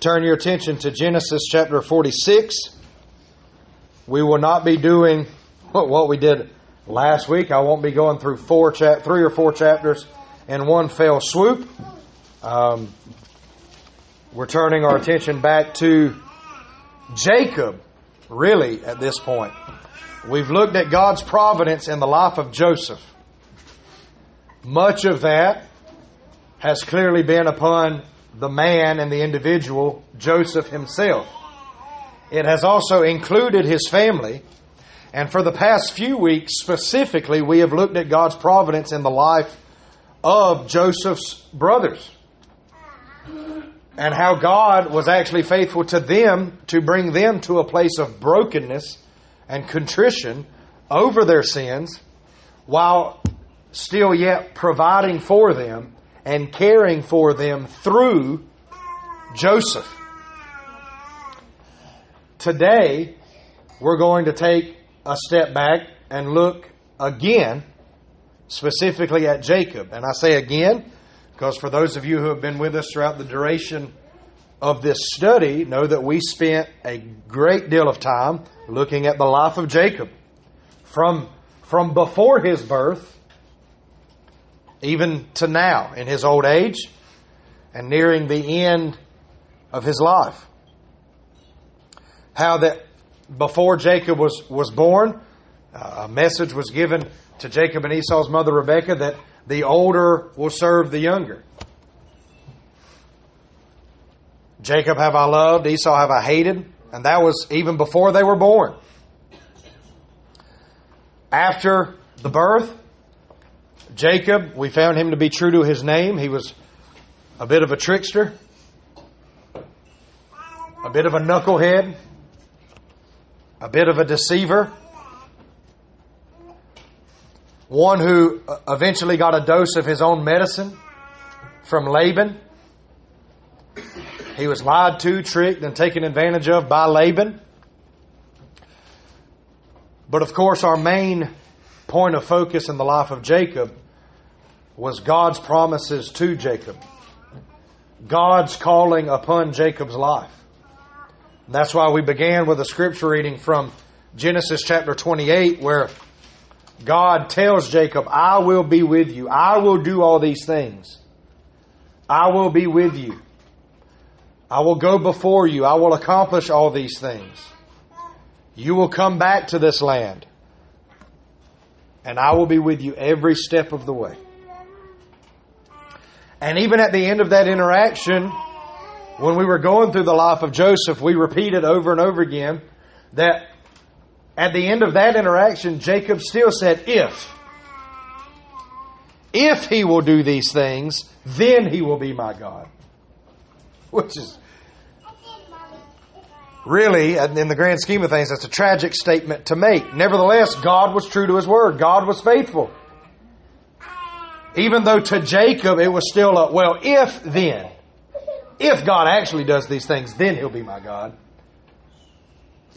Turn your attention to Genesis chapter 46. We will not be doing what we did last week. I won't be going through 3 or 4 chapters in one fell swoop. We're turning our attention back to Jacob, really, at this point. We've looked at God's providence in the life of Joseph. Much of that has clearly been upon the man and the individual, Joseph himself. It has also included his family. And for the past few weeks specifically, we have looked at God's providence in the life of Joseph's brothers. And how God was actually faithful to them to bring them to a place of brokenness and contrition over their sins, while still yet providing for them and caring for them through Joseph. Today, we're going to take a step back and look again, specifically at Jacob. And I say again, because for those of you who have been with us throughout the duration of this study, know that we spent a great deal of time looking at the life of Jacob. From before his birth, even to now, in his old age, and nearing the end of his life. How that before Jacob was born, a message was given to Jacob and Esau's mother Rebekah that the older will serve the younger. Jacob have I loved, Esau have I hated. And that was even before they were born. After the birth, Jacob, we found him to be true to his name. He was a bit of a trickster, a bit of a knucklehead, a bit of a deceiver. One who eventually got a dose of his own medicine from Laban. He was lied to, tricked, and taken advantage of by Laban. But of course, our main point of focus in the life of Jacob was God's promises to Jacob. God's calling upon Jacob's life. And that's why we began with a scripture reading from Genesis chapter 28, where God tells Jacob, I will be with you. I will do all these things. I will be with you. I will go before you. I will accomplish all these things. You will come back to this land. And I will be with you every step of the way. And even at the end of that interaction, when we were going through the life of Joseph, we repeated over and over again that at the end of that interaction, Jacob still said, if he will do these things, then he will be my God. Which is really, in the grand scheme of things, that's a tragic statement to make. Nevertheless, God was true to His word. God was faithful. Even though to Jacob it was still if God actually does these things, then He'll be my God.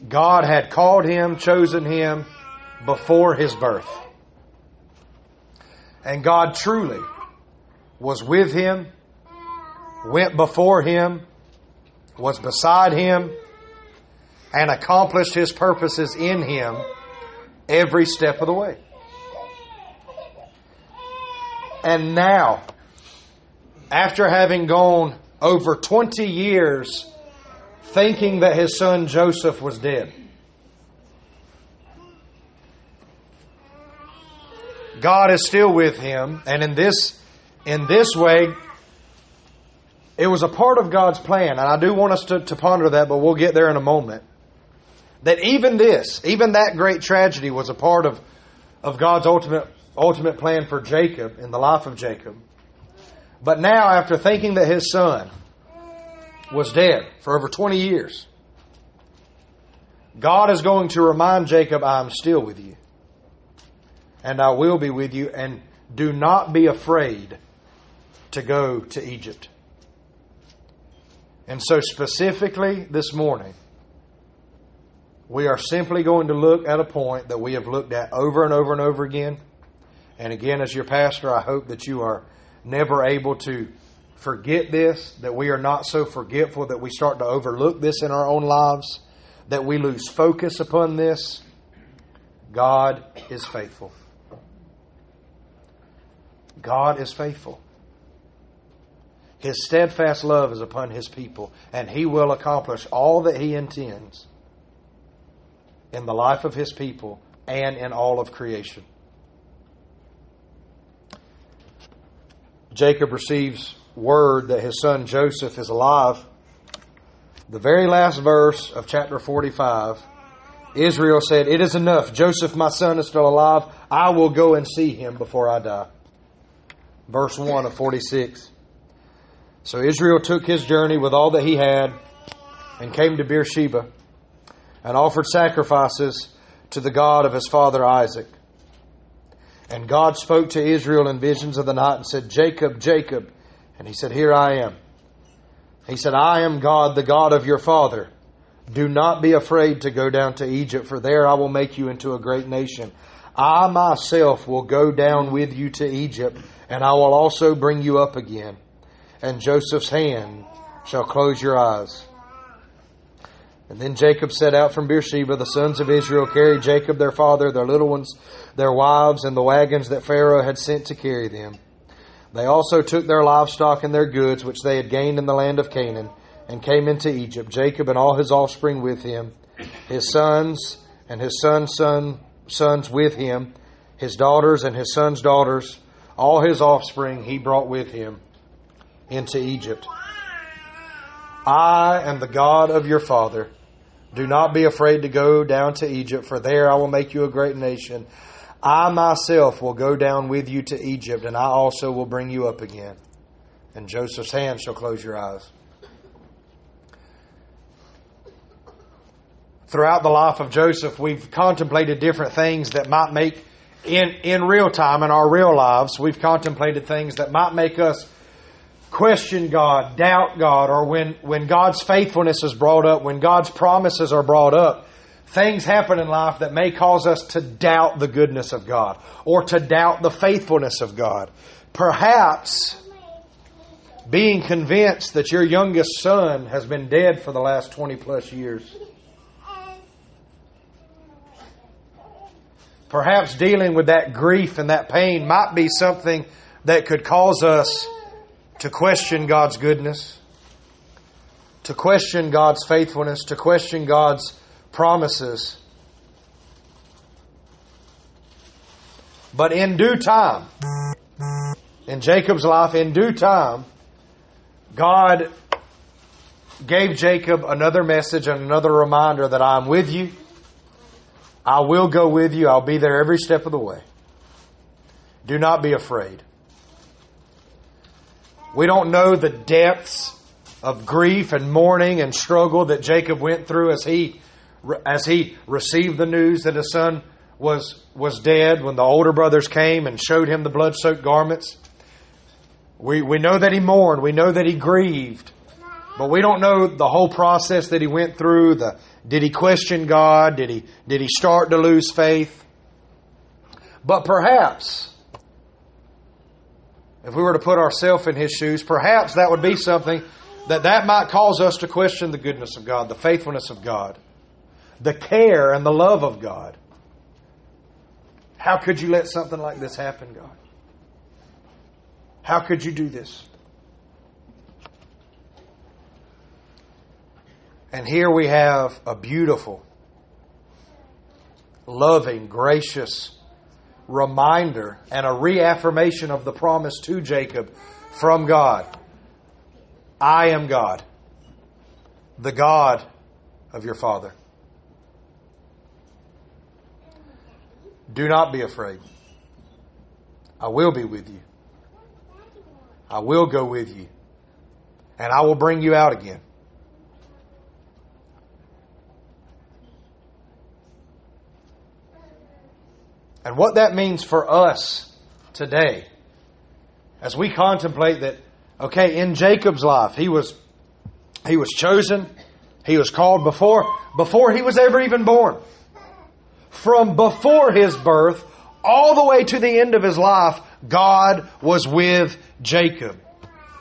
God had called him, chosen him before his birth. And God truly was with him, went before him, was beside him, and accomplished His purposes in him every step of the way. And now, after having gone over 20 years thinking that his son Joseph was dead, God is still with him, and in this way, it was a part of God's plan, and I do want us to ponder that, but we'll get there in a moment. That even that great tragedy was a part of God's ultimate plan for Jacob, in the life of Jacob. But now, after thinking that his son was dead for over 20 years, God is going to remind Jacob, I am still with you. And I will be with you, and do not be afraid to go to Egypt. And so specifically this morning, we are simply going to look at a point that we have looked at over and over and over again. And again, as your pastor, I hope that you are never able to forget this, that we are not so forgetful that we start to overlook this in our own lives, that we lose focus upon this, God is faithful. God is faithful. His steadfast love is upon His people, and He will accomplish all that He intends in the life of His people and in all of creation. Jacob receives word that his son Joseph is alive. The very last verse of chapter 45, Israel said, "It is enough. Joseph, my son, is still alive. I will go and see him before I die." Verse 1 of 46. So Israel took his journey with all that he had and came to Beersheba and offered sacrifices to the God of his father Isaac. And God spoke to Israel in visions of the night and said, "Jacob, Jacob." And he said, "Here I am." He said, "I am God, the God of your father. Do not be afraid to go down to Egypt, for there I will make you into a great nation. I myself will go down with you to Egypt, and I will also bring you up again. And Joseph's hand shall close your eyes." And then Jacob set out from Beersheba. The sons of Israel carried Jacob their father, their little ones, their wives, and the wagons that Pharaoh had sent to carry them. They also took their livestock and their goods, which they had gained in the land of Canaan, and came into Egypt, Jacob and all his offspring with him, his sons and his sons with him, his daughters and his sons' daughters, all his offspring he brought with him into Egypt. "I am the God of your father. Do not be afraid to go down to Egypt, for there I will make you a great nation. I myself will go down with you to Egypt, and I also will bring you up again. And Joseph's hand shall close your eyes." Throughout the life of Joseph, we've contemplated different things that might make, in real time, in our real lives, we've contemplated things that might make us question God, doubt God, or when God's faithfulness is brought up, when God's promises are brought up, things happen in life that may cause us to doubt the goodness of God or to doubt the faithfulness of God. Perhaps being convinced that your youngest son has been dead for the last 20 plus years. Perhaps dealing with that grief and that pain might be something that could cause us to question God's goodness, to question God's faithfulness, to question God's promises. But in due time, in Jacob's life, in due time, God gave Jacob another message and another reminder that I'm with you. I will go with you. I'll be there every step of the way. Do not be afraid. We don't know the depths of grief and mourning and struggle that Jacob went through as he received the news that his son was dead, when the older brothers came and showed him the blood-soaked garments. We know that he mourned. We know that he grieved. But we don't know the whole process that he went through. Did he question God? Did he start to lose faith? But perhaps, if we were to put ourselves in his shoes, perhaps that would be something that might cause us to question the goodness of God, the faithfulness of God, the care and the love of God. How could you let something like this happen, God? How could you do this? And here we have a beautiful, loving, gracious reminder and a reaffirmation of the promise to Jacob from God. I am God, the God of your father. Do not be afraid. I will be with you. I will go with you. And I will bring you out again. And what that means for us today, as we contemplate that, okay, in Jacob's life, he was chosen, he was called before he was ever even born. From before his birth, all the way to the end of his life, God was with Jacob.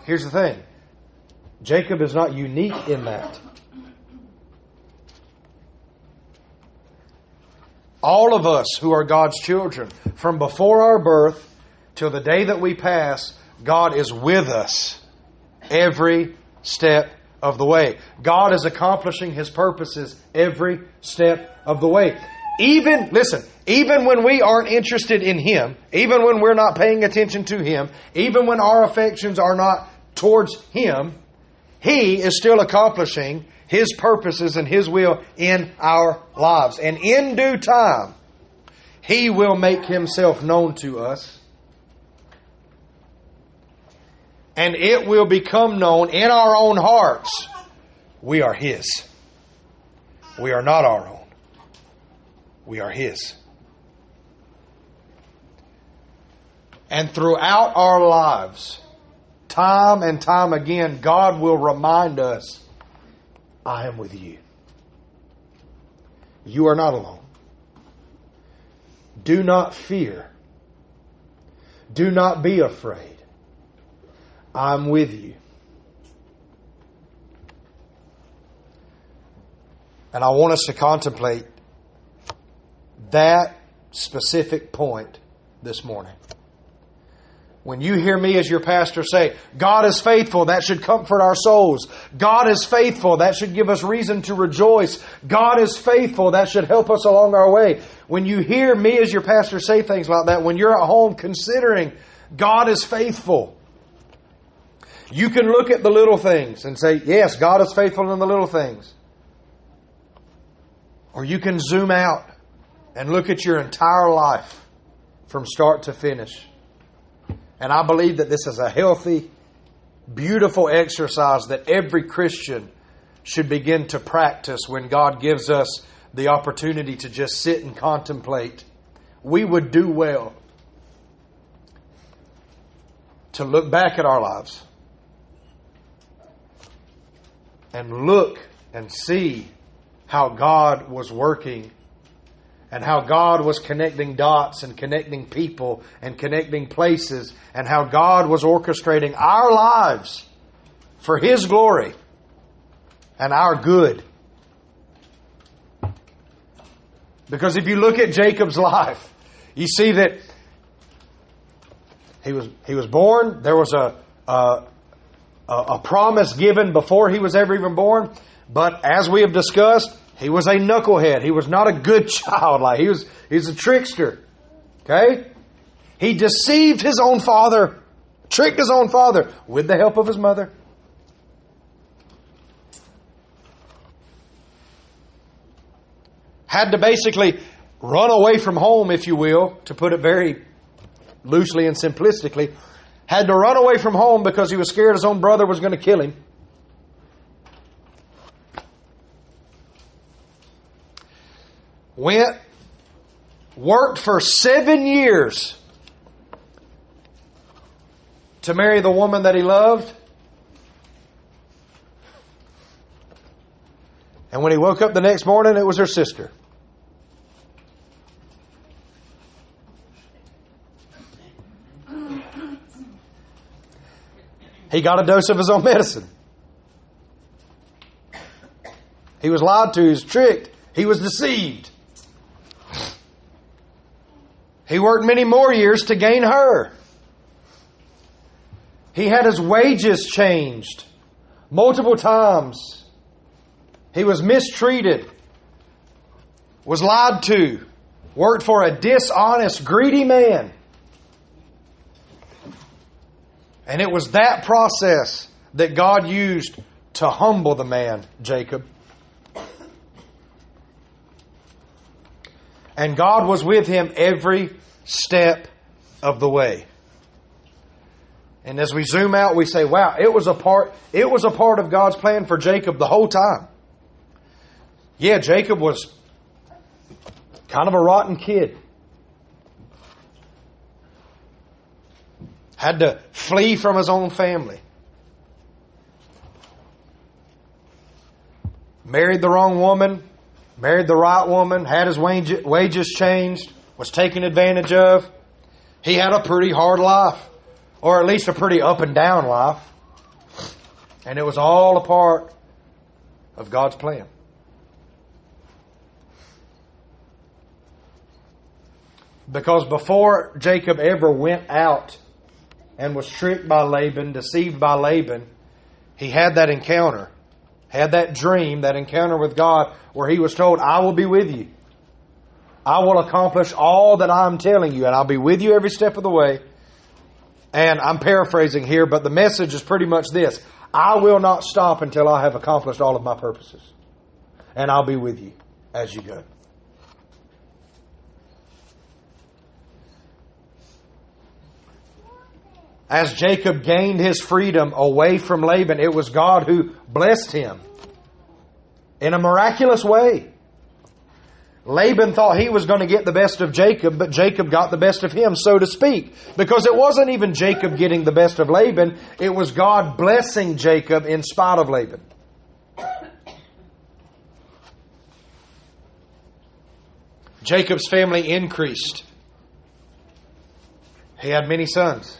here's the thing. Jacob is not unique in that. All of us who are God's children, from before our birth till the day that we pass, God is with us every step of the way. God is accomplishing His purposes every step of the way. Even when we aren't interested in Him, even when we're not paying attention to Him, even when our affections are not towards Him, He is still accomplishing His purposes and His will in our lives. And in due time, He will make Himself known to us. And it will become known in our own hearts. We are His. We are not our own. We are His. And throughout our lives, time and time again, God will remind us, I am with you. You are not alone. Do not fear. Do not be afraid. I'm with you. And I want us to contemplate that specific point this morning. When you hear me as your pastor say, God is faithful, that should comfort our souls. God is faithful, that should give us reason to rejoice. God is faithful, that should help us along our way. When you hear me as your pastor say things like that, when you're at home considering God is faithful, you can look at the little things and say, yes, God is faithful in the little things. Or you can zoom out and look at your entire life from start to finish. And I believe that this is a healthy, beautiful exercise that every Christian should begin to practice when God gives us the opportunity to just sit and contemplate. We would do well to look back at our lives and look and see how God was working and how God was connecting dots and connecting people and connecting places, and how God was orchestrating our lives for His glory and our good. Because if you look at Jacob's life, you see that he was born. There was a promise given before he was ever even born. But as we have discussed, he was a knucklehead. He was not a good child. He was a trickster. Okay? He deceived his own father, tricked his own father with the help of his mother. Had to basically run away from home, if you will, to put it very loosely and simplistically. Had to run away from home because he was scared his own brother was going to kill him. Worked for 7 years to marry the woman that he loved. And when he woke up the next morning, it was her sister. He got a dose of his own medicine. He was lied to. He was tricked. He was deceived. He worked many more years to gain her. He had his wages changed multiple times. He was mistreated, was lied to, worked for a dishonest, greedy man. And it was that process that God used to humble the man, Jacob. And God was with him every step of the way. And as we zoom out, we say, wow, it was a part of God's plan for Jacob the whole time. Yeah, Jacob was kind of a rotten kid. Had to flee from his own family. Married the wrong woman. Married the right woman, had his wages changed, was taken advantage of. He had a pretty hard life, or at least a pretty up and down life. And it was all a part of God's plan. Because before Jacob ever went out and was tricked by Laban, deceived by Laban, he had that encounter, had that dream, that encounter with God where he was told, I will be with you. I will accomplish all that I'm telling you, and I'll be with you every step of the way. And I'm paraphrasing here, but the message is pretty much this. I will not stop until I have accomplished all of my purposes. And I'll be with you as you go. As Jacob gained his freedom away from Laban, it was God who blessed him in a miraculous way. Laban thought he was going to get the best of Jacob, but Jacob got the best of him, so to speak. Because it wasn't even Jacob getting the best of Laban, it was God blessing Jacob in spite of Laban. Jacob's family increased. He had many sons.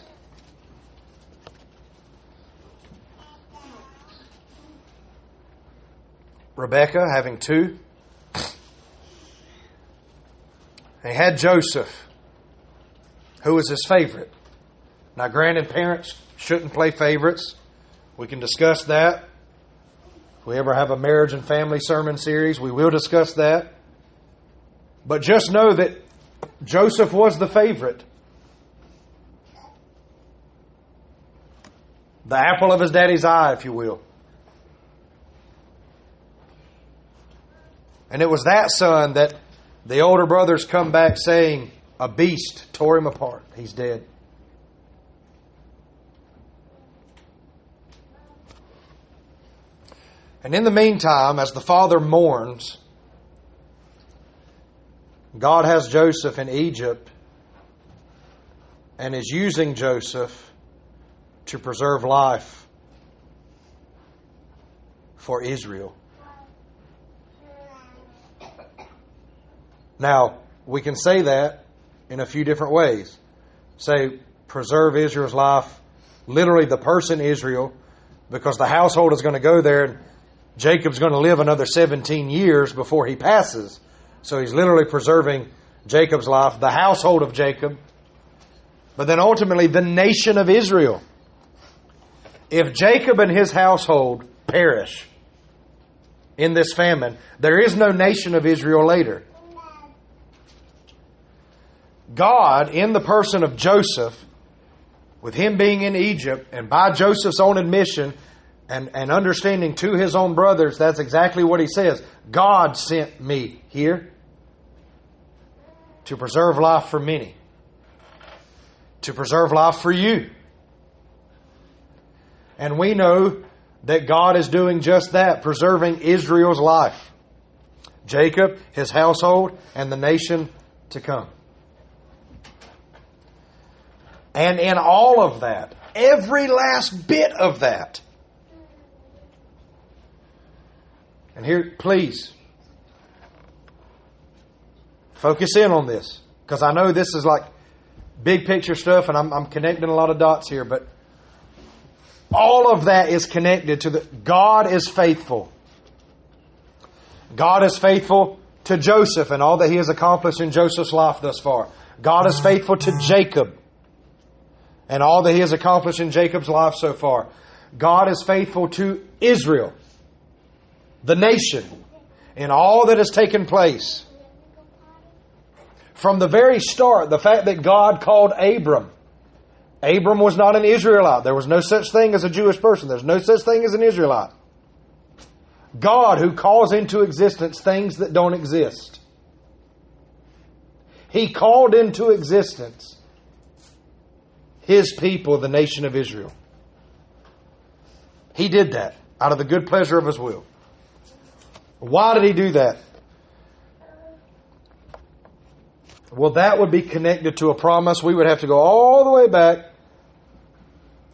Rebekah having 2. He had Joseph, who was his favorite. Now, granted, parents shouldn't play favorites. We can discuss that. If we ever have a marriage and family sermon series, we will discuss that. But just know that Joseph was the favorite. The apple of his daddy's eye, if you will. And it was that son that the older brothers come back saying, a beast tore him apart. He's dead. And in the meantime, as the father mourns, God has Joseph in Egypt and is using Joseph to preserve life for Israel. Now, we can say that in a few different ways. Say, preserve Israel's life, literally the person Israel, because the household is going to go there and Jacob's going to live another 17 years before he passes. So he's literally preserving Jacob's life, the household of Jacob, but then ultimately the nation of Israel. If Jacob and his household perish in this famine, there is no nation of Israel later. God, in the person of Joseph, with him being in Egypt, and by Joseph's own admission and understanding to his own brothers, that's exactly what he says. God sent me here to preserve life for many, to preserve life for you. And we know that God is doing just that, preserving Israel's life. Jacob, his household, and the nation to come. And in all of that, every last bit of that. And here, please, focus in on this. Because I know this is like big picture stuff and I'm connecting a lot of dots here. But all of that is connected to God is faithful. God is faithful to Joseph and all that he has accomplished in Joseph's life thus far. God is faithful to Jacob and all that he has accomplished in Jacob's life so far. God is faithful to Israel, the nation, in all that has taken place. From the very start, the fact that God called Abram. Abram was not an Israelite. There was no such thing as a Jewish person. There's no such thing as an Israelite. God who calls into existence things that don't exist. He called into existence His people, the nation of Israel. He did that out of the good pleasure of His will. Why did He do that? Well, that would be connected to a promise. We would have to go all the way back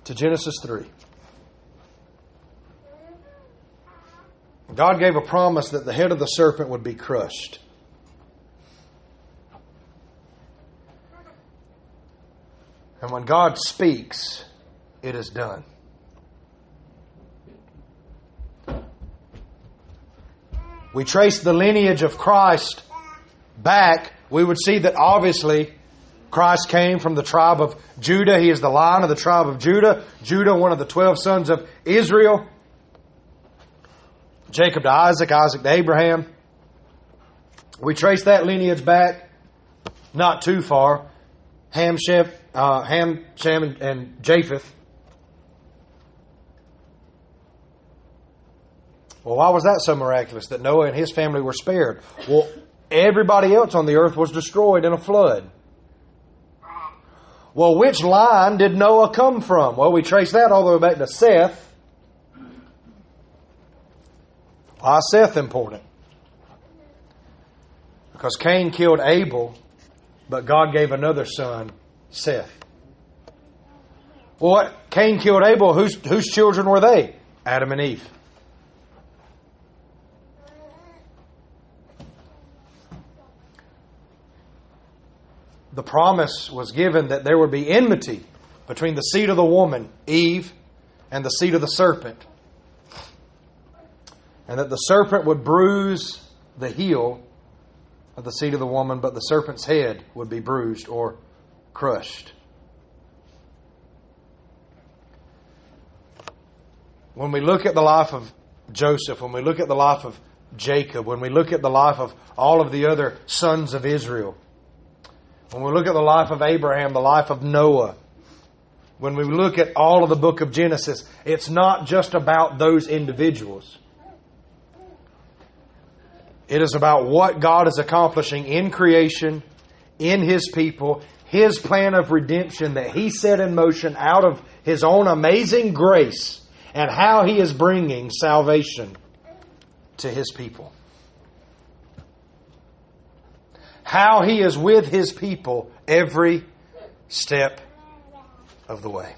to Genesis 3. God gave a promise that the head of the serpent would be crushed. And when God speaks, it is done. we trace the lineage of Christ back, we would see that obviously Christ came from the tribe of Judah. He is the Lion of the tribe of Judah. Judah, one of the 12 sons of Israel. Jacob to Isaac, Isaac to Abraham. We trace that lineage back not too far. Ham, Shem, and Japheth. Well, why was that so miraculous that Noah and his family were spared? Well, everybody else on the earth was destroyed in a flood. Well, which line did Noah come from? Well, we trace that all the way back to Seth. Why is Seth important? Because Cain killed Abel, but God gave another son, Seth. Well, Cain killed Abel. Whose children were they? Adam and Eve. The promise was given that there would be enmity between the seed of the woman, Eve, and the seed of the serpent. And that the serpent would bruise the heel of the seed of the woman, but the serpent's head would be bruised or crushed. When we look at the life of Joseph, when we look at the life of Jacob, when we look at the life of all of the other sons of Israel, when we look at the life of Abraham, the life of Noah, when we look at all of the book of Genesis, it's not just about those individuals. It is about what God is accomplishing in creation, in His people, His plan of redemption that He set in motion out of His own amazing grace, and how He is bringing salvation to His people. How He is with His people every step of the way.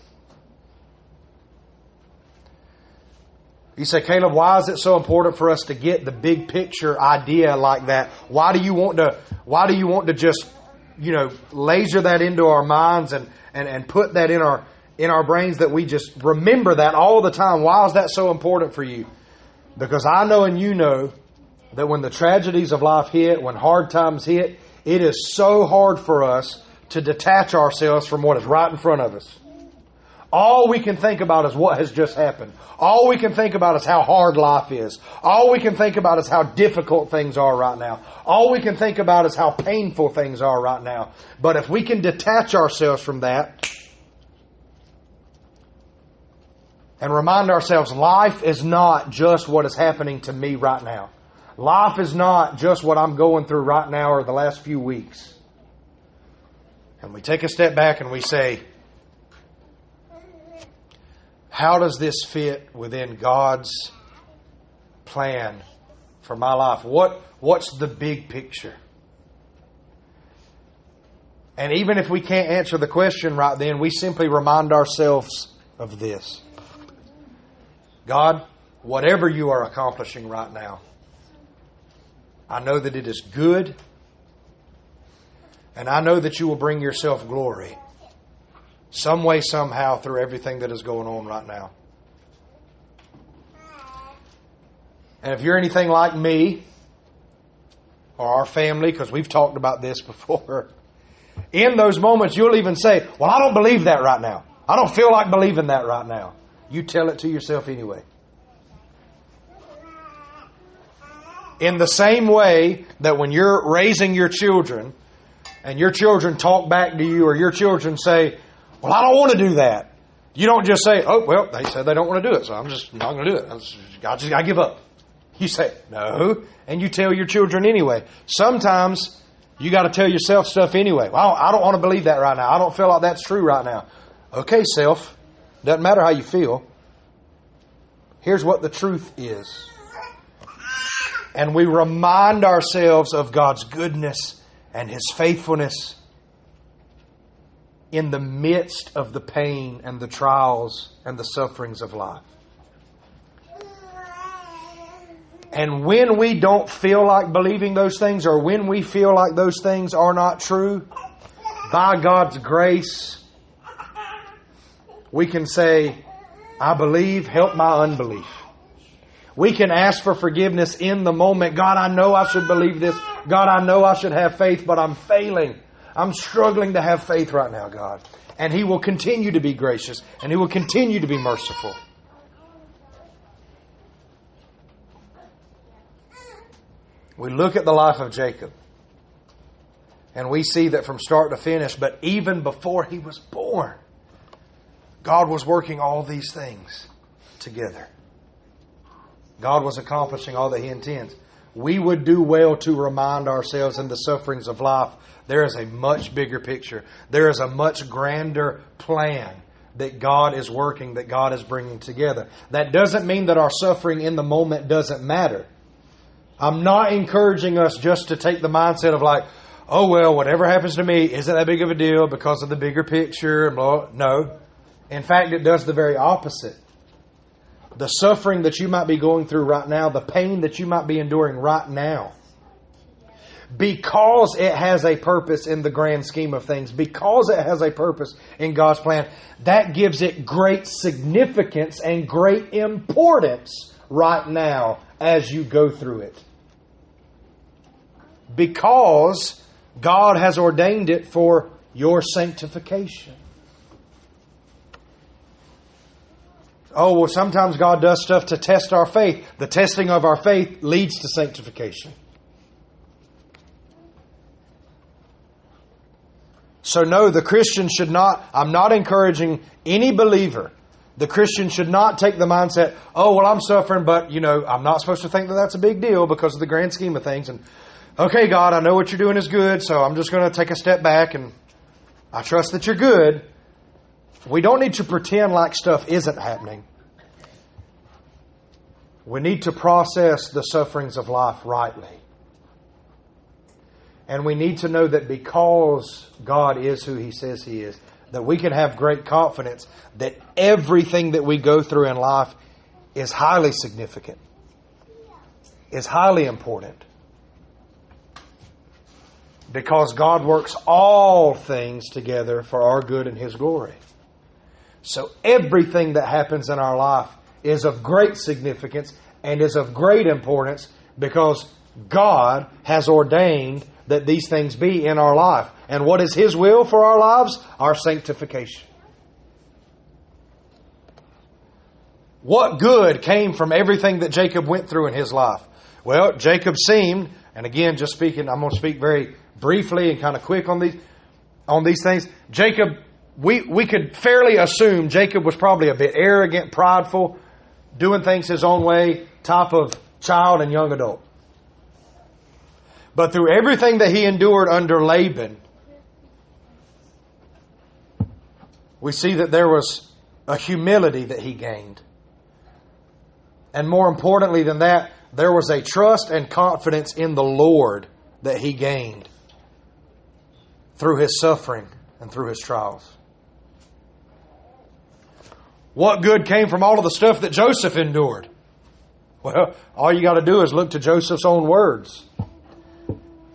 You say, Caleb, why is it so important for us to get the big picture idea like that? Why do you want to just, laser that into our minds and put that in our brains, that we just remember that all the time? Why is that so important for you? Because I know and you know that when the tragedies of life hit, when hard times hit, it is so hard for us to detach ourselves from what is right in front of us. All we can think about is what has just happened. All we can think about is how hard life is. All we can think about is how difficult things are right now. All we can think about is how painful things are right now. But if we can detach ourselves from that and remind ourselves, life is not just what is happening to me right now. Life is not just what I'm going through right now or the last few weeks. And we take a step back and we say, how does this fit within God's plan for my life? What's the big picture? And even if we can't answer the question right then, we simply remind ourselves of this. God, whatever you are accomplishing right now, I know that it is good, and I know that you will bring yourself glory some way, somehow, through everything that is going on right now. And if you're anything like me or our family, because we've talked about this before, in those moments you'll even say, well, I don't believe that right now. I don't feel like believing that right now. You tell it to yourself anyway. In the same way that when you're raising your children and your children talk back to you, or your children say, well, I don't want to do that. You don't just say, oh, well, they said they don't want to do it, so I'm just not going to do it. I give up. You say, no, and you tell your children anyway. Sometimes you got to tell yourself stuff anyway. Well, I don't want to believe that right now. I don't feel like that's true right now. Okay, self. Doesn't matter how you feel. Here's what the truth is. And we remind ourselves of God's goodness and His faithfulness in the midst of the pain and the trials and the sufferings of life. And when we don't feel like believing those things, or when we feel like those things are not true, by God's grace, we can say, I believe, help my unbelief. We can ask for forgiveness in the moment. God, I know I should believe this. God, I know I should have faith, but I'm failing. I'm struggling to have faith right now, God. And He will continue to be gracious, and He will continue to be merciful. We look at the life of Jacob, and we see that from start to finish, but even before he was born, God was working all these things together. God was accomplishing all that He intends. We would do well to remind ourselves in the sufferings of life, there is a much bigger picture. There is a much grander plan that God is working, that God is bringing together. That doesn't mean that our suffering in the moment doesn't matter. I'm not encouraging us just to take the mindset of like, oh, well, whatever happens to me isn't that big of a deal because of the bigger picture. And blah. No. In fact, it does the very opposite. The suffering that you might be going through right now, the pain that you might be enduring right now, because it has a purpose in the grand scheme of things, because it has a purpose in God's plan, that gives it great significance and great importance right now as you go through it. Because God has ordained it for your sanctification. Oh, well, sometimes God does stuff to test our faith. The testing of our faith leads to sanctification. So no, the Christian should not, I'm not encouraging any believer. The Christian should not take the mindset, oh, well, I'm suffering, but, I'm not supposed to think that that's a big deal because of the grand scheme of things. And, okay, God, I know what you're doing is good, so I'm just going to take a step back and I trust that you're good. We don't need to pretend like stuff isn't happening. We need to process the sufferings of life rightly. And we need to know that because God is who He says He is, that we can have great confidence that everything that we go through in life is highly significant, is highly important. Because God works all things together for our good and His glory. So everything that happens in our life is of great significance and is of great importance because God has ordained that these things be in our life. And what is His will for our lives? Our sanctification. What good came from everything that Jacob went through in his life? Well, Jacob seemed, and again, just speaking, I'm going to speak very briefly and kind of quick on these things. Jacob, we could fairly assume Jacob was probably a bit arrogant, prideful, doing things his own way, type of child and young adult. But through everything that he endured under Laban, we see that there was a humility that he gained. And more importantly than that, there was a trust and confidence in the Lord that he gained through his suffering and through his trials. What good came from all of the stuff that Joseph endured? Well, all you got to do is look to Joseph's own words.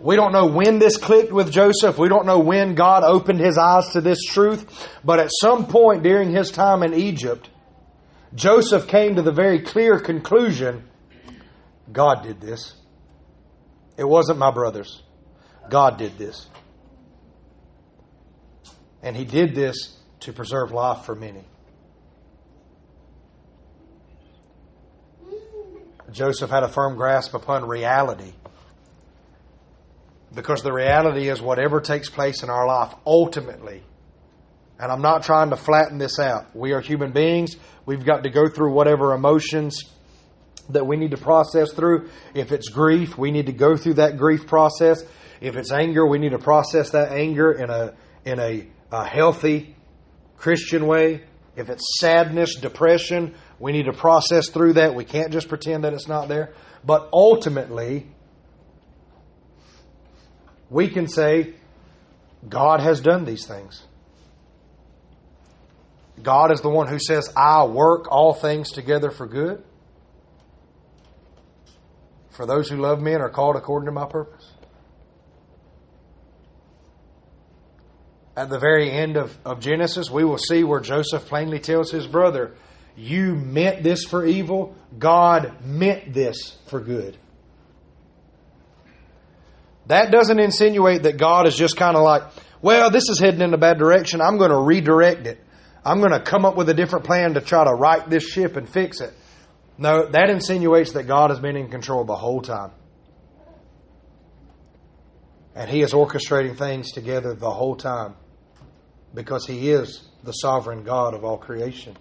We don't know when this clicked with Joseph. We don't know when God opened his eyes to this truth. But at some point during his time in Egypt, Joseph came to the very clear conclusion, God did this. It wasn't my brothers. God did this. And He did this to preserve life for many. Joseph had a firm grasp upon reality. Because the reality is whatever takes place in our life, ultimately, and I'm not trying to flatten this out. We are human beings. We've got to go through whatever emotions that we need to process through. If it's grief, we need to go through that grief process. If it's anger, we need to process that anger in a healthy Christian way. If it's sadness, depression, we need to process through that. We can't just pretend that it's not there. But ultimately, we can say, God has done these things. God is the one who says, I work all things together for good for those who love me and are called according to my purpose. At the very end of Genesis, we will see where Joseph plainly tells his brother, you meant this for evil, God meant this for good. That doesn't insinuate that God is just kind of like, well, this is heading in a bad direction. I'm going to redirect it. I'm going to come up with a different plan to try to right this ship and fix it. No, that insinuates that God has been in control the whole time. And He is orchestrating things together the whole time because He is the sovereign God of all creation.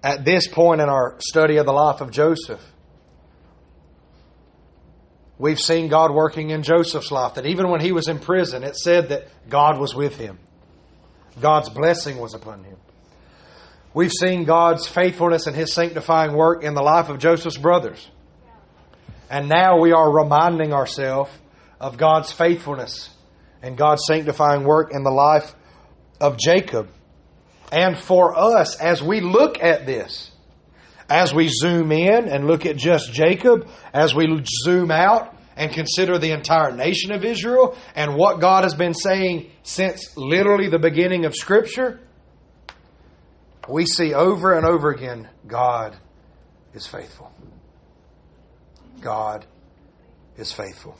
At this point in our study of the life of Joseph, we've seen God working in Joseph's life. That even when he was in prison, it said that God was with him. God's blessing was upon him. We've seen God's faithfulness and His sanctifying work in the life of Joseph's brothers. And now we are reminding ourselves of God's faithfulness and God's sanctifying work in the life of Jacob. And for us, as we look at this, as we zoom in and look at just Jacob, as we zoom out and consider the entire nation of Israel and what God has been saying since literally the beginning of Scripture, we see over and over again, God is faithful. God is faithful.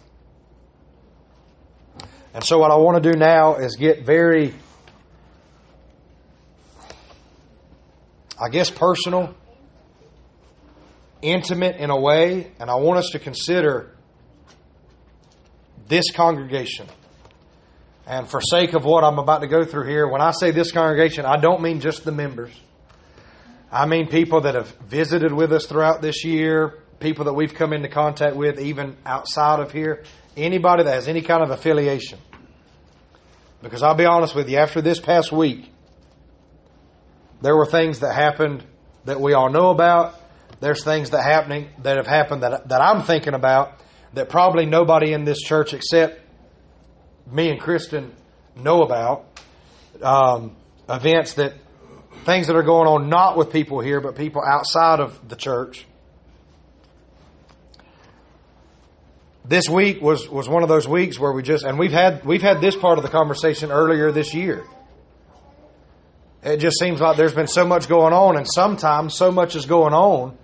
And so what I want to do now is get very, personal, intimate in a way, and I want us to consider this congregation. And for sake of what I'm about to go through here, when I say this congregation, I don't mean just the members. I mean people that have visited with us throughout this year, people that we've come into contact with even outside of here, anybody that has any kind of affiliation. Because I'll be honest with you, after this past week, there were things that happened that we all know about. There's things that have happened that I'm thinking about that probably nobody in this church except me and Kristen know about. Things that are going on not with people here, but people outside of the church. This week was one of those weeks where we've had this part of the conversation earlier this year. It just seems like there's been so much going on, and sometimes so much is going on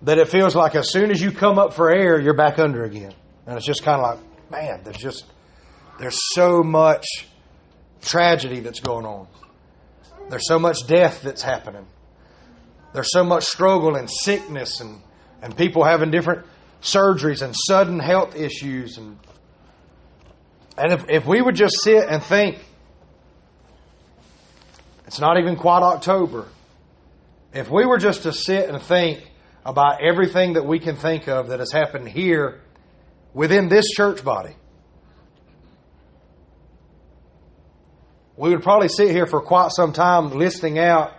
that it feels like as soon as you come up for air, you're back under again. And it's just kind of like, man, there's so much tragedy that's going on. There's so much death that's happening. There's so much struggle and sickness and people having different surgeries and sudden health issues. And if we would just sit and think, it's not even quite October. If we were just to sit and think about everything that we can think of that has happened here within this church body, we would probably sit here for quite some time listing out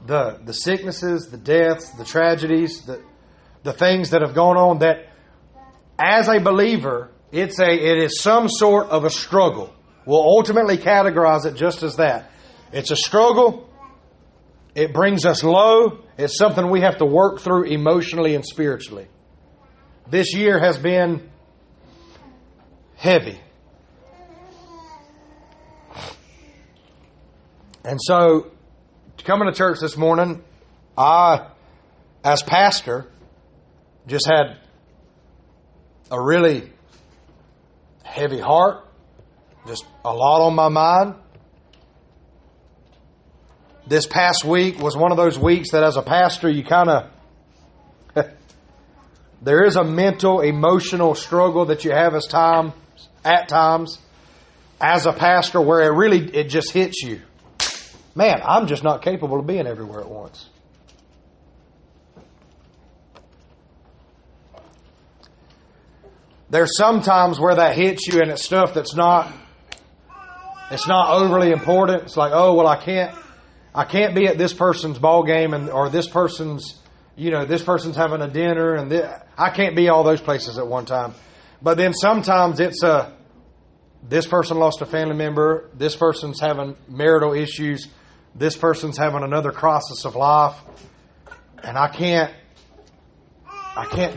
the sicknesses, the deaths, the tragedies, the things that have gone on that as a believer, it is some sort of a struggle. We'll ultimately categorize it just as that. It's a struggle. It brings us low. It's something we have to work through emotionally and spiritually. This year has been heavy. And so, coming to church this morning, I, as pastor, just had a really heavy heart, just a lot on my mind. This past week was one of those weeks that as a pastor, you kind of, there is a mental, emotional struggle that you have at times as a pastor where it just hits you. Man, I'm just not capable of being everywhere at once. There's some times where that hits you and it's stuff that's not overly important. It's like, oh, well, I can't be at this person's ball game or this person's having a dinner and I can't be all those places at one time. But then sometimes it's this person lost a family member, this person's having marital issues, this person's having another crisis of life, and I can't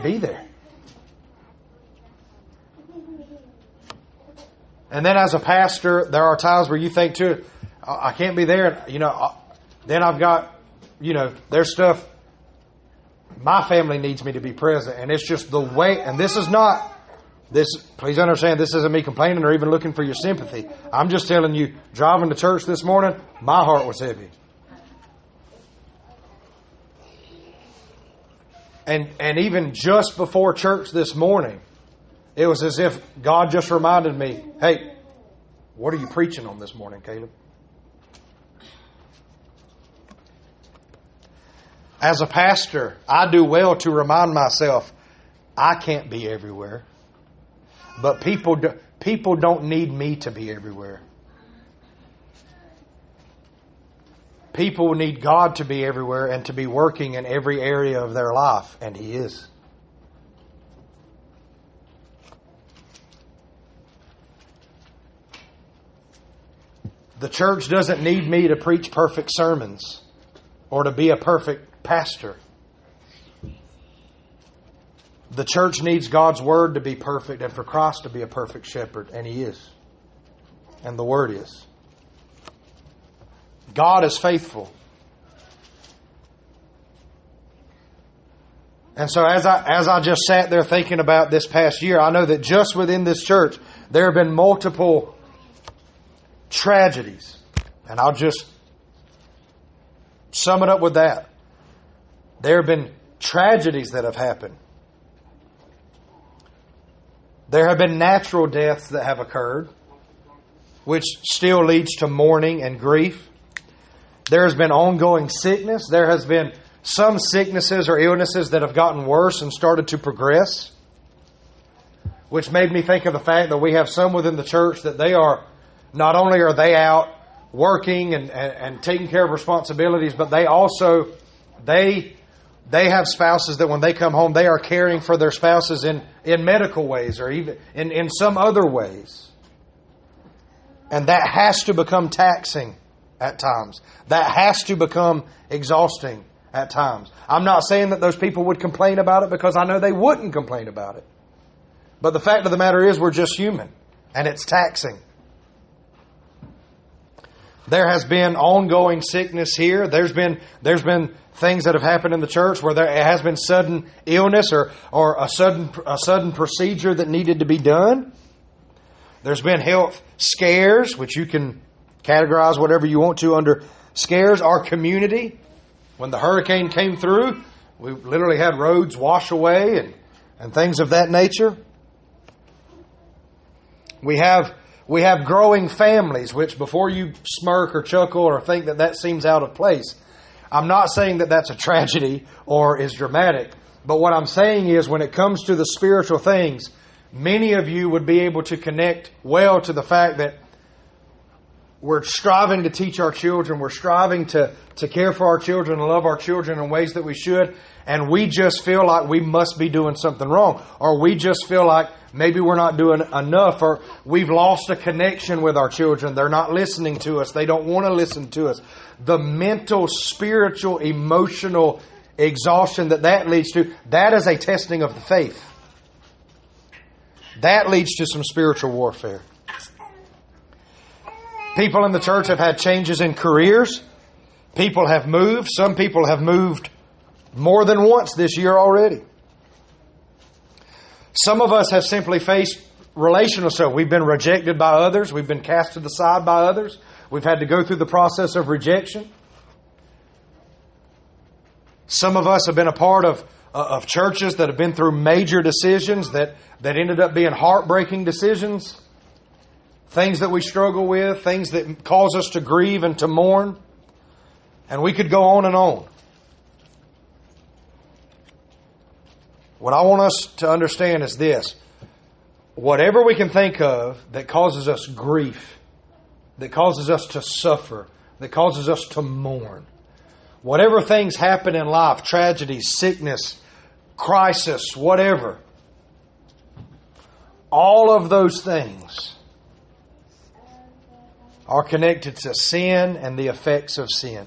be there. And then as a pastor, there are times where you think too, I can't be there. Then I've got, there's stuff my family needs me to be present. And it's just the way, and please understand, this isn't me complaining or even looking for your sympathy. I'm just telling you, driving to church this morning, my heart was heavy. And even just before church this morning, it was as if God just reminded me, hey, what are you preaching on this morning, Caleb? As a pastor, I do well to remind myself, I can't be everywhere. But people don't need me to be everywhere. People need God to be everywhere and to be working in every area of their life. And He is. The church doesn't need me to preach perfect sermons or to be a perfect pastor. The church needs God's Word to be perfect and for Christ to be a perfect shepherd. And He is. And the Word is. God is faithful. And so as I just sat there thinking about this past year, I know that just within this church, there have been multiple tragedies. And I'll just sum it up with that. There have been tragedies that have happened. There have been natural deaths that have occurred, which still leads to mourning and grief. There has been ongoing sickness. There has been some sicknesses or illnesses that have gotten worse and started to progress, which made me think of the fact that we have some within the church that they are, not only are they out working and taking care of responsibilities, but they also, they have spouses that when they come home, they are caring for their spouses in medical ways or even in some other ways. And that has to become taxing at times. That has to become exhausting at times. I'm not saying that those people would complain about it, because I know they wouldn't complain about it. But the fact of the matter is, we're just human, and it's taxing. There has been ongoing sickness here. There's been things that have happened in the church where there has been sudden illness or a sudden procedure that needed to be done. There's been health scares, which you can categorize whatever you want to under scares. Our community, when the hurricane came through, we literally had roads wash away and things of that nature. We have growing families, which before you smirk or chuckle or think that seems out of place, I'm not saying that that's a tragedy or is dramatic. But what I'm saying is, when it comes to the spiritual things, many of you would be able to connect well to the fact that we're striving to teach our children. We're striving to care for our children and love our children in ways that we should. And we just feel like we must be doing something wrong. Or we just feel like maybe we're not doing enough. Or we've lost a connection with our children. They're not listening to us. They don't want to listen to us. The mental, spiritual, emotional exhaustion that leads to, that is a testing of the faith. That leads to some spiritual warfare. People in the church have had changes in careers. People have moved. Some people have moved more than once this year already. Some of us have simply faced relational stuff. We've been rejected by others. We've been cast to the side by others. We've had to go through the process of rejection. Some of us have been a part of churches that have been through major decisions that ended up being heartbreaking decisions. Things that we struggle with, things that cause us to grieve and to mourn. And we could go on and on. What I want us to understand is this. Whatever we can think of that causes us grief, that causes us to suffer, that causes us to mourn, whatever things happen in life, tragedy, sickness, crisis, whatever, all of those things are connected to sin and the effects of sin.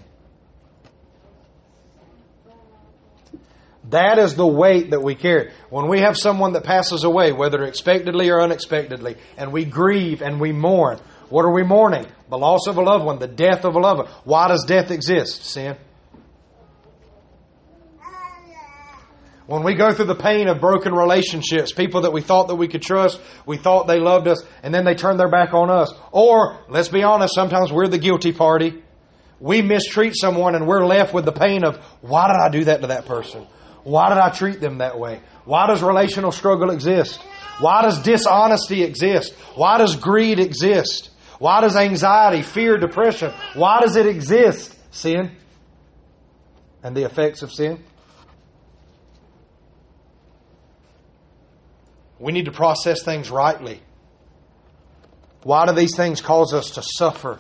That is the weight that we carry. When we have someone that passes away, whether expectedly or unexpectedly, and we grieve and we mourn, what are we mourning? The loss of a loved one, the death of a loved one. Why does death exist? Sin. When we go through the pain of broken relationships, people that we thought that we could trust, we thought they loved us, and then they turn their back on us. Or, let's be honest, sometimes we're the guilty party. We mistreat someone and we're left with the pain of, why did I do that to that person? Why did I treat them that way? Why does relational struggle exist? Why does dishonesty exist? Why does greed exist? Why does anxiety, fear, depression, why does it exist? Sin. And the effects of sin. We need to process things rightly. Why do these things cause us to suffer?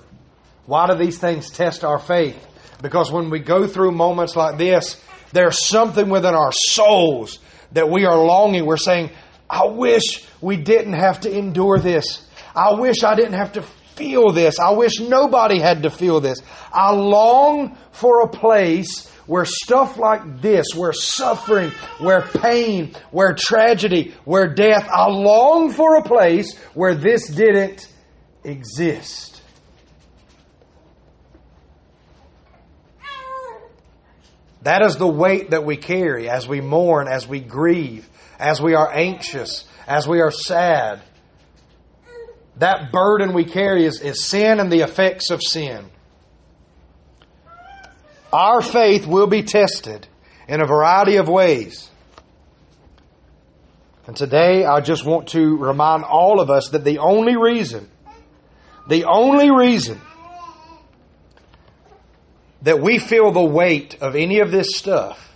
Why do these things test our faith? Because when we go through moments like this, there's something within our souls that we are longing. We're saying, I wish we didn't have to endure this. I wish I didn't have to feel this. I wish nobody had to feel this. I long for a place where stuff like this, where suffering, where pain, where tragedy, where death, I long for a place where this didn't exist. That is the weight that we carry as we mourn, as we grieve, as we are anxious, as we are sad. That burden we carry is sin and the effects of sin. Our faith will be tested in a variety of ways. And today I just want to remind all of us that the only reason that we feel the weight of any of this stuff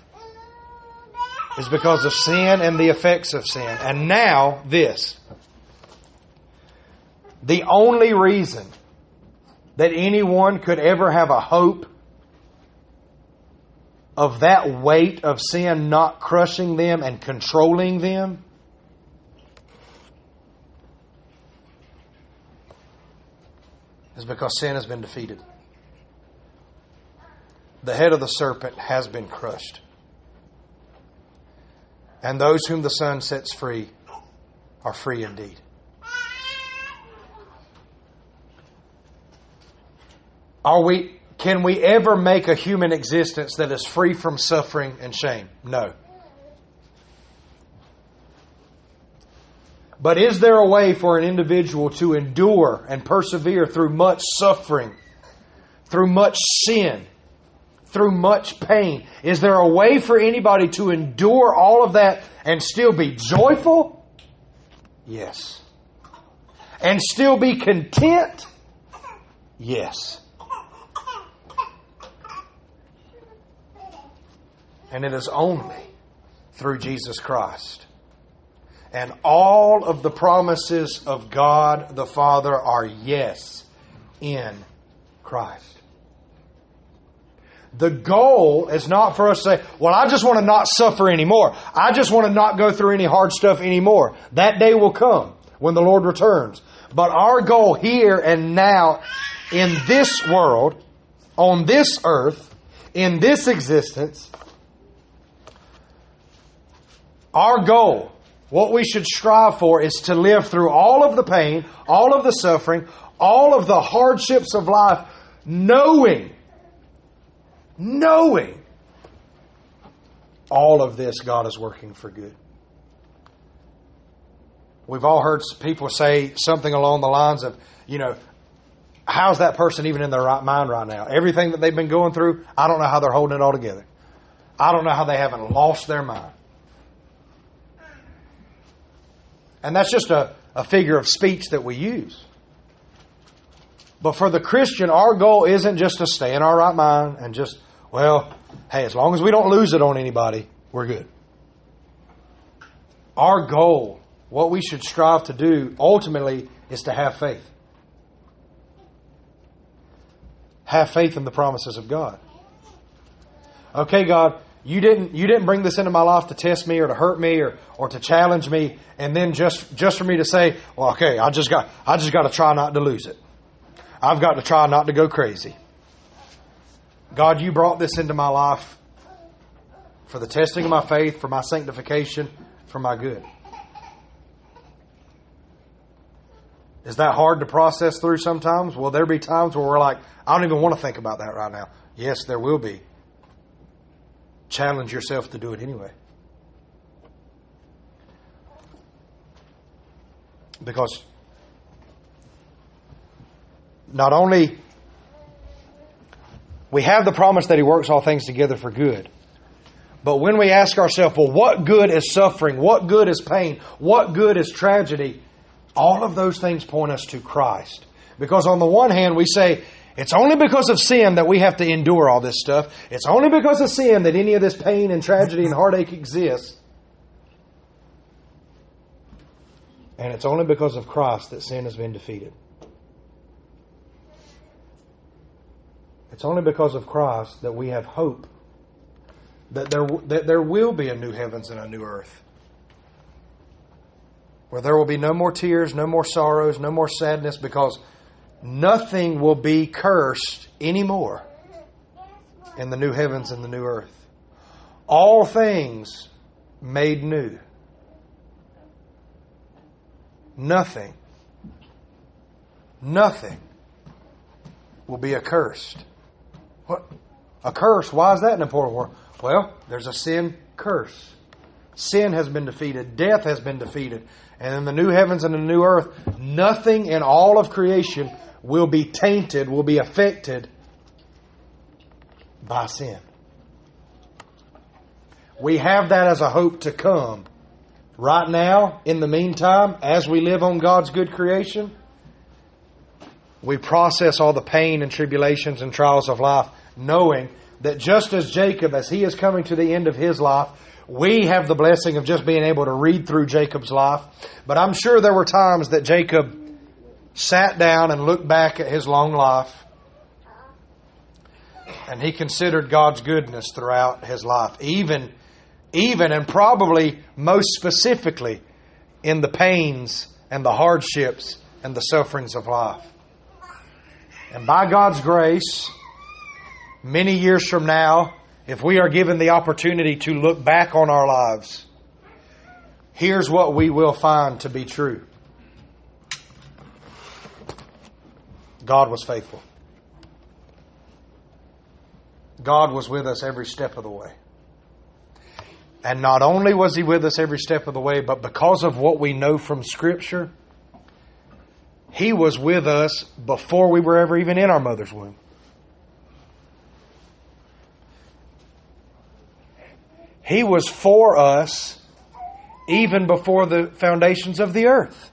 is because of sin and the effects of sin. And now this. The only reason that anyone could ever have a hope of that weight of sin not crushing them and controlling them is because sin has been defeated. The head of the serpent has been crushed. And those whom the Son sets free are free indeed. Can we ever make a human existence that is free from suffering and shame? No. But is there a way for an individual to endure and persevere through much suffering, through much sin, through much pain? Is there a way for anybody to endure all of that and still be joyful? Yes. And still be content? Yes. And it is only through Jesus Christ. And all of the promises of God the Father are yes in Christ. The goal is not for us to say, well, I just want to not suffer anymore. I just want to not go through any hard stuff anymore. That day will come when the Lord returns. But our goal here and now in this world, on this earth, in this existence, our goal, what we should strive for, is to live through all of the pain, all of the suffering, all of the hardships of life, knowing all of this God is working for good. We've all heard people say something along the lines of, how's that person even in their right mind right now? Everything that they've been going through, I don't know how they're holding it all together. I don't know how they haven't lost their mind. And that's just a figure of speech that we use. But for the Christian, our goal isn't just to stay in our right mind and just, as long as we don't lose it on anybody, we're good. Our goal, what we should strive to do ultimately, is to have faith. Have faith in the promises of God. Okay, God, You didn't bring this into my life to test me or to hurt me or to challenge me, and then just for me to say, well, okay, I just got to try not to lose it. I've got to try not to go crazy. God, you brought this into my life for the testing of my faith, for my sanctification, for my good. Is that hard to process through sometimes? Will there be times where we're like, I don't even want to think about that right now? Yes, there will be. Challenge yourself to do it anyway. Because not only we have the promise that He works all things together for good, but when we ask ourselves, well, what good is suffering? What good is pain? What good is tragedy? All of those things point us to Christ. Because on the one hand, we say, it's only because of sin that we have to endure all this stuff. It's only because of sin that any of this pain and tragedy and heartache exists. And it's only because of Christ that sin has been defeated. It's only because of Christ that we have hope that there will be a new heavens and a new earth, where there will be no more tears, no more sorrows, no more sadness, because nothing will be cursed anymore in the new heavens and the new earth. All things made new. Nothing will be accursed. What? A curse? Why is that an important word? Well, there's a sin curse. Sin has been defeated. Death has been defeated. And in the new heavens and the new earth, nothing in all of creation will be tainted, will be affected by sin. We have that as a hope to come. Right now, in the meantime, as we live on God's good creation, we process all the pain and tribulations and trials of life, knowing that just as Jacob, as he is coming to the end of his life, we have the blessing of just being able to read through Jacob's life. But I'm sure there were times that Jacob sat down and looked back at his long life, and he considered God's goodness throughout his life, even and probably most specifically in the pains and the hardships and the sufferings of life. And by God's grace, many years from now, if we are given the opportunity to look back on our lives, here's what we will find to be true. God was faithful. God was with us every step of the way. And not only was He with us every step of the way, but because of what we know from Scripture, He was with us before we were ever even in our mother's womb. He was for us even before the foundations of the earth.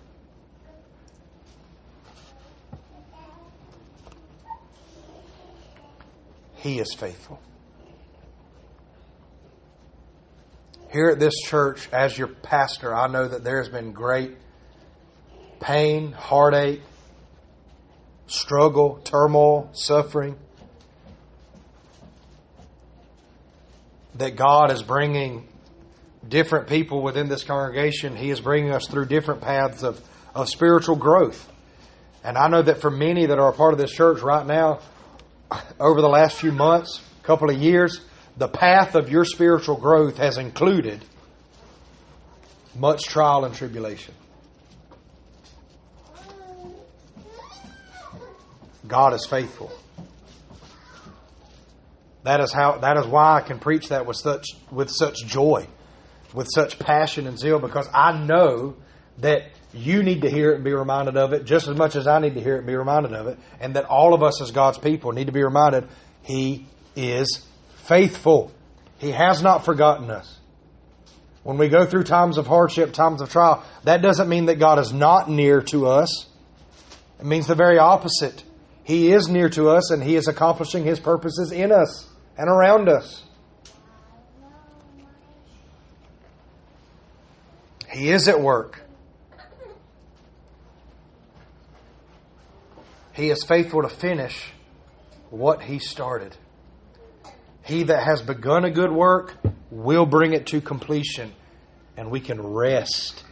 He is faithful. Here at this church, as your pastor, I know that there has been great pain, heartache, struggle, turmoil, suffering, that God is bringing different people within this congregation. He is bringing us through different paths of spiritual growth. And I know that for many that are a part of this church right now, over the last few months, couple of years, the path of your spiritual growth has included much trial and tribulation. God is faithful. That is why I can preach that with such joy, with such passion and zeal, because I know that you need to hear it and be reminded of it just as much as I need to hear it and be reminded of it, and that all of us as God's people need to be reminded He is faithful. He has not forgotten us. When we go through times of hardship, times of trial, that doesn't mean that God is not near to us. It means the very opposite. He is near to us, and He is accomplishing His purposes in us and around us. He is at work. He is faithful to finish what He started. He that has begun a good work will bring it to completion, and we can rest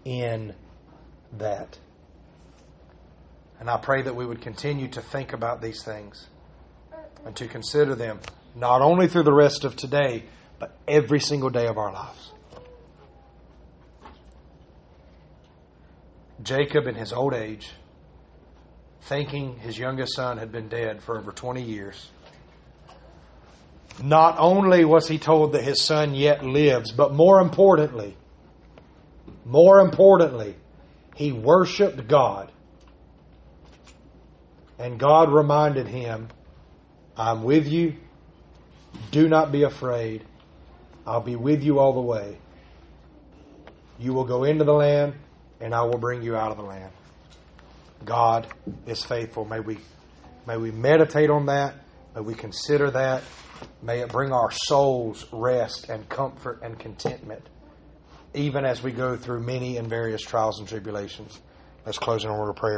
in that. And I pray that we would continue to think about these things and to consider them not only through the rest of today, but every single day of our lives. Jacob, in his old age, thinking his youngest son had been dead for over 20 years, not only was he told that his son yet lives, but more importantly, he worshiped God. And God reminded him, I'm with you. Do not be afraid. I'll be with you all the way. You will go into the land, and I will bring you out of the land. God is faithful. May we meditate on that. May we consider that. May it bring our souls rest and comfort and contentment, even as we go through many and various trials and tribulations. Let's close in a word of prayer.